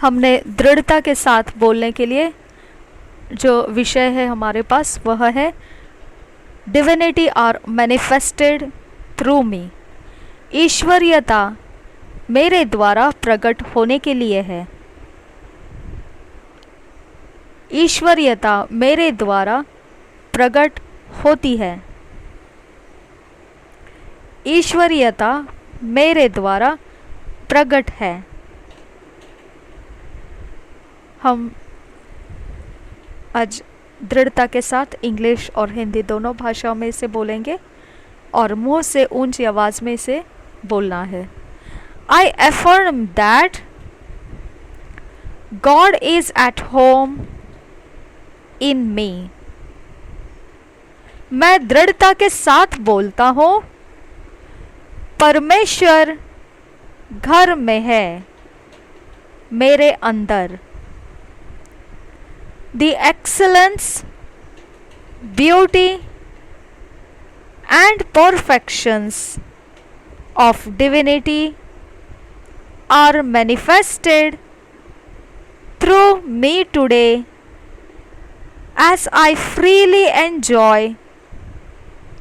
हमने दृढ़ता के साथ बोलने के लिए जो विषय है हमारे पास वह है डिविनिटी आर मैनिफेस्टेड थ्रू मी। ईश्वरीयता मेरे द्वारा प्रकट होने के लिए है। ईश्वरीयता मेरे द्वारा प्रकट होती है। ईश्वरीयता मेरे द्वारा प्रकट है। हम आज दृढ़ता के साथ इंग्लिश और हिंदी दोनों भाषाओं में इसे बोलेंगे और मुंह से ऊंची आवाज में इसे बोलना है। I affirm that God is at home in me। मैं दृढ़ता के साथ बोलता हूँ, परमेश्वर घर में है मेरे अंदर। The excellence, beauty and perfections of divinity are manifested through me today as I freely enjoy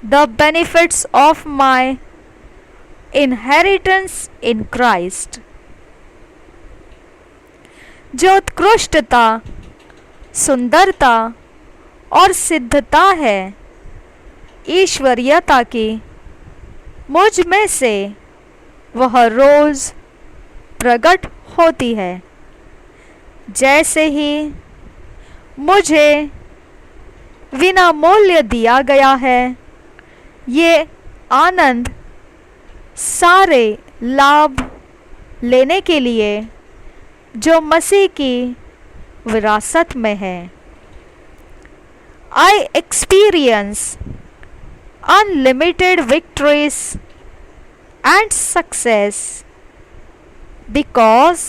the benefits of my inheritance in Christ। जो उत्कृष्टता, सुंदरता और सिद्धता है ईश्वरीयता की मुझ में से वह रोज प्रकट होती है। जैसे ही मुझे बिना मूल्य दिया गया है, ये आनंद सारे लाभ लेने के लिए जो मसीह की विरासत में है। I experience unlimited victories and success because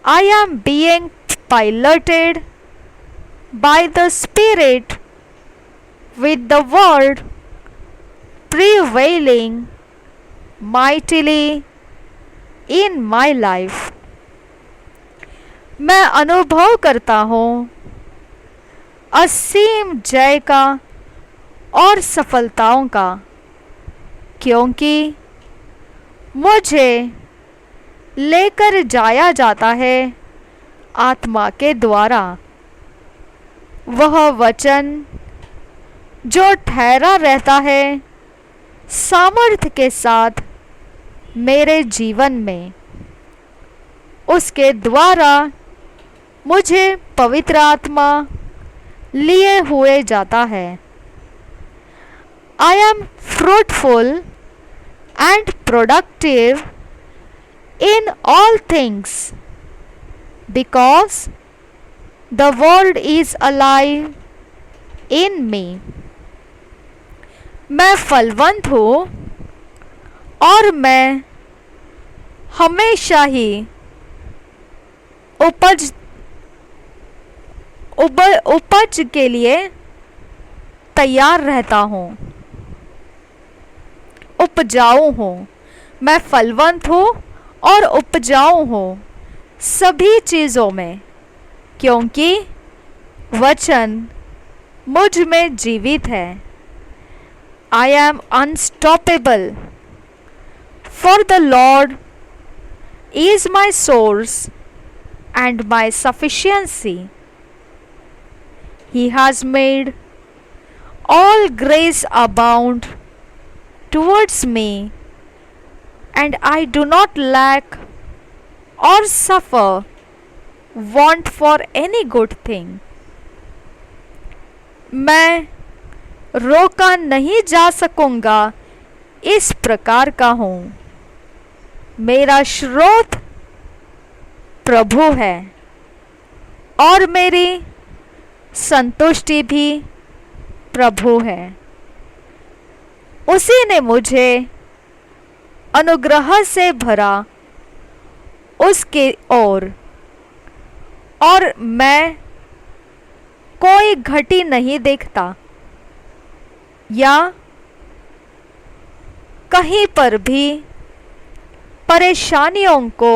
I am being piloted by the Spirit with the word prevailing mightily in my life। मैं अनुभव करता हूँ असीम जय का और सफलताओं का, क्योंकि मुझे लेकर जाया जाता है आत्मा के द्वारा। वह वचन जो ठहरा रहता है सामर्थ्य के साथ मेरे जीवन में, उसके द्वारा मुझे पवित्र आत्मा लिए हुए जाता है। I am fruitful and productive in all things because the world is alive in me। मैं फलवंत हूँ और मैं हमेशा ही उपज के लिए तैयार रहता हूँ, उपजाऊ हूँ। मैं फलवंत हूँ और उपजाऊ हूँ सभी चीज़ों में, क्योंकि वचन मुझ में जीवित है। I am unstoppable, for the Lord is my source and my sufficiency। He has made all grace abound towards me, and I do not lack or suffer want for any good thing। मैं रोका नहीं जा सकूंगा इस प्रकार का हूँ। मेरा स्रोत प्रभु है और मेरी संतुष्टि भी प्रभु है। उसी ने मुझे अनुग्रह से भरा उसके और मैं कोई घटी नहीं देखता या कहीं पर भी परेशानियों को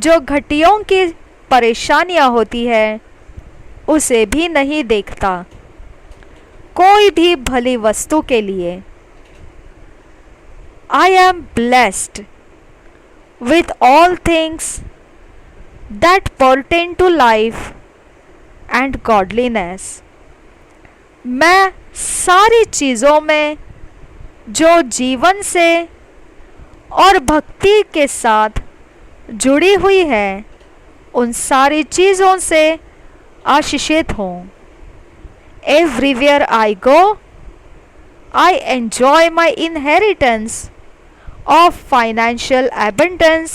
जो घटियों की परेशानियां होती है उसे भी नहीं देखता, कोई भी भली वस्तु के लिए। I am blessed with all things that pertain to life and godliness। मैं सारी चीज़ों में जो जीवन से और भक्ति के साथ जुड़ी हुई है उन सारी चीज़ों से आशीषित हूँ। Everywhere I go, I enjoy my inheritance of financial abundance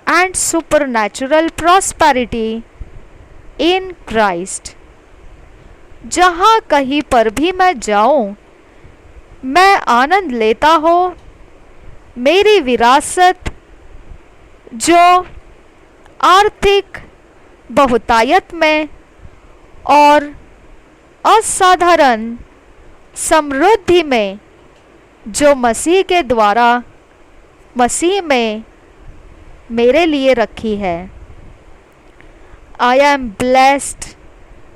and supernatural prosperity in Christ। जहाँ कहीं पर भी मैं जाऊँ मैं आनंद लेता हूँ मेरी विरासत जो आर्थिक बहुतायत में और असाधारण समृद्धि में जो मसीह के द्वारा मसीह में मेरे लिए रखी है। I am blessed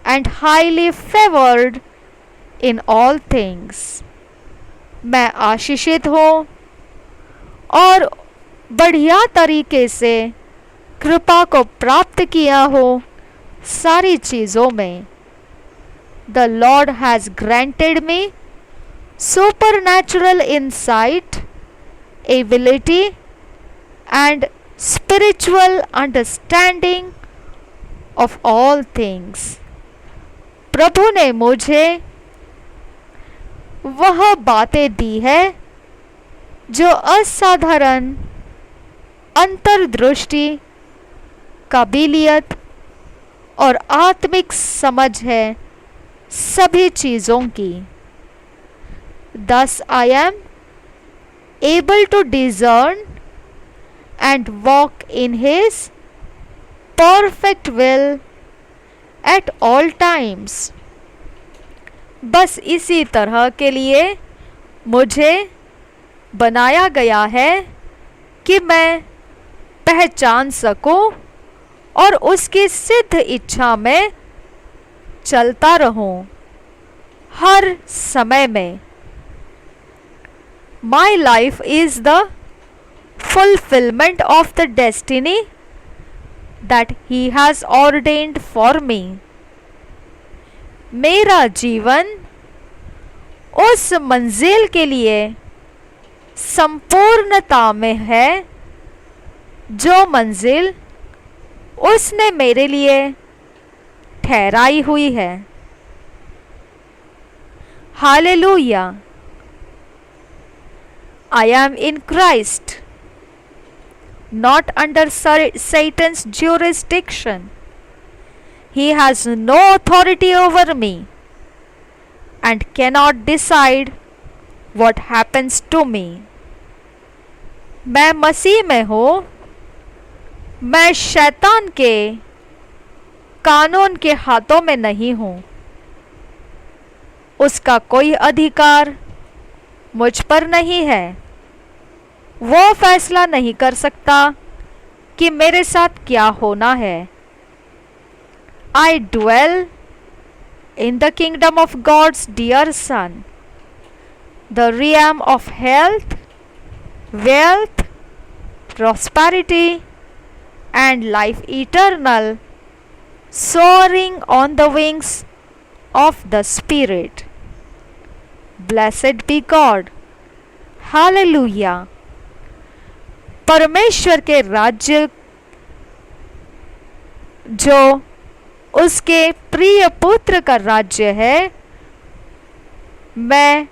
and highly favoured in all things. मैं आशीषित हूँ और बढ़िया तरीके से कृपा को प्राप्त किया हो सारी चीज़ों में। The Lord has granted me supernatural insight, ability and spiritual understanding of all things। प्रभु ने मुझे वह बातें दी है जो असाधारण अंतर्दृष्टि, काबिलियत और आत्मिक समझ है सभी चीज़ों की। Thus I am able to discern and walk in His perfect will at all times। बस इसी तरह के लिए मुझे बनाया गया है कि मैं पहचान सकूं और उसकी सिद्ध इच्छा में चलता रहूं हर समय में। My life is the fulfillment of the destiny that He has ordained for me। मेरा जीवन उस मंजिल के लिए संपूर्णता में है जो मंजिल उसने मेरे लिए ठहराई हुई है। Hallelujah. I am in Christ, not under Satan's jurisdiction। He has no authority over me and cannot decide what happens to me। मैं मसीह में हूँ, मैं शैतान के कानून के हाथों में नहीं हूँ। उसका कोई अधिकार मुझ पर नहीं है। वो फैसला नहीं कर सकता कि मेरे साथ क्या होना है। I dwell in the kingdom of God's dear Son, the realm of health, wealth, prosperity and life eternal, soaring on the wings of the Spirit। Blessed be God। Hallelujah। परमेश्वर के राज्य जो उसके प्रिय पुत्र का राज्य है, मैं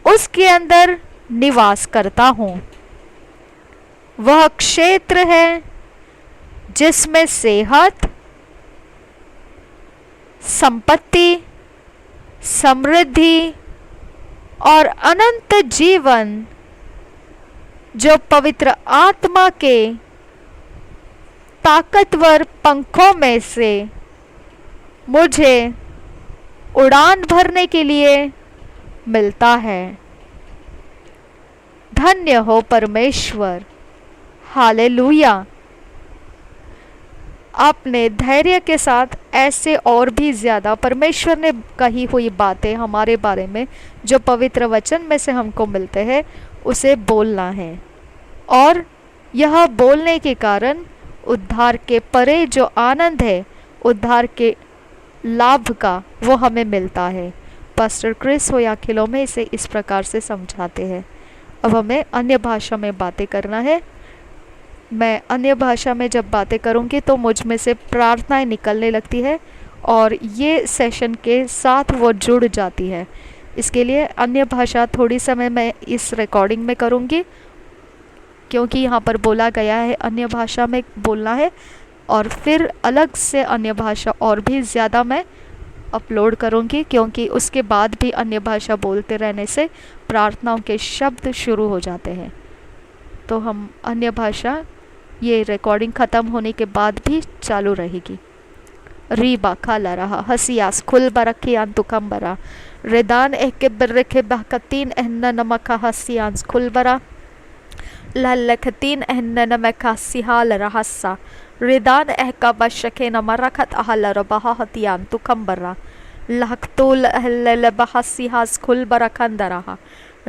उसके अंदर निवास करता हूँ। वह क्षेत्र है जिसमें सेहत, संपत्ति, समृद्धि और अनंत जीवन जो पवित्र आत्मा के ताकतवर पंखों में से मुझे उड़ान भरने के लिए मिलता है। धन्य हो परमेश्वर। हालेलुया। आपने धैर्य के साथ ऐसे और भी ज़्यादा परमेश्वर ने कही हुई बातें हमारे बारे में जो पवित्र वचन में से हमको मिलते हैं उसे बोलना है। और यह बोलने के कारण उद्धार के परे जो आनंद है, उद्धार के लाभ का, वो हमें मिलता है। पास्टर क्रिस होयाखिलो में इसे इस प्रकार से समझाते हैं। अब हमें अन्य भाषा में बातें करना है। मैं अन्य भाषा में जब बातें करूँगी तो मुझ में से प्रार्थनाएं निकलने लगती है और ये सेशन के साथ वो जुड़ जाती है। इसके लिए अन्य भाषा थोड़ी समय मैं इस रिकॉर्डिंग में करूँगी, क्योंकि यहाँ पर बोला गया है अन्य भाषा में बोलना है, और फिर अलग से अन्य भाषा और भी ज़्यादा मैं अपलोड करूँगी, क्योंकि उसके बाद भी अन्य भाषा बोलते रहने से प्रार्थनाओं के शब्द शुरू हो जाते हैं। तो हम अन्य भाषा ये रिकॉर्डिंग ख़त्म होने के बाद भी चालू रहेगी। रीबा खाला रहा हसियास खुल बरखी अंतुकम बरा रेदान एक बरखे बहकतीन एहन नमका हसियांस खुल बरा लखतीन एहन नमका Sihal रहसा रेदान ehka bashake namarakat ahal rabaha hatian tukambara lahtul ahl bahasihas khul barakandaraha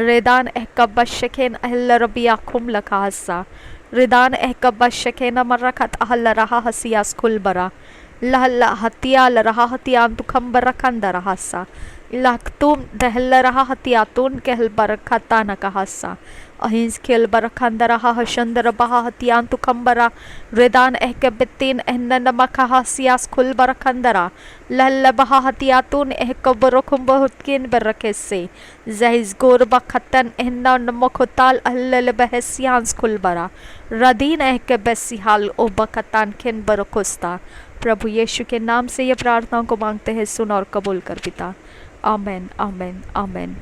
रेदान ehka bashake ahl rabia kum lakasa रेदान ehka bashake namarakat ahal raha hasias khul bara lahla hatial raha hatian tukambara kandarahasa laktum dehla raha hatiatun kehl barakata nakahasa अहिंस खेल बरखंदरा हशंदर बहा हतियान तुखंबरा रेदान ehke बित्तीन एहन नमका सियास खुल बरखंदरा लहल बहा हतियातून ehke बरखुम बहुतकिन बरखे से जहिज गोर बखतन एहन नमकोताल अहल बहसियांस खुल बरा रदीन ehke बेसिहाल ओ बखतान खिन बरखुस्ता। प्रभु यीशु के नाम से ये प्रार्थनाओं को मांगते हैं, सुन और कबूल कर पिता। आमेन, आमेन, आमेन।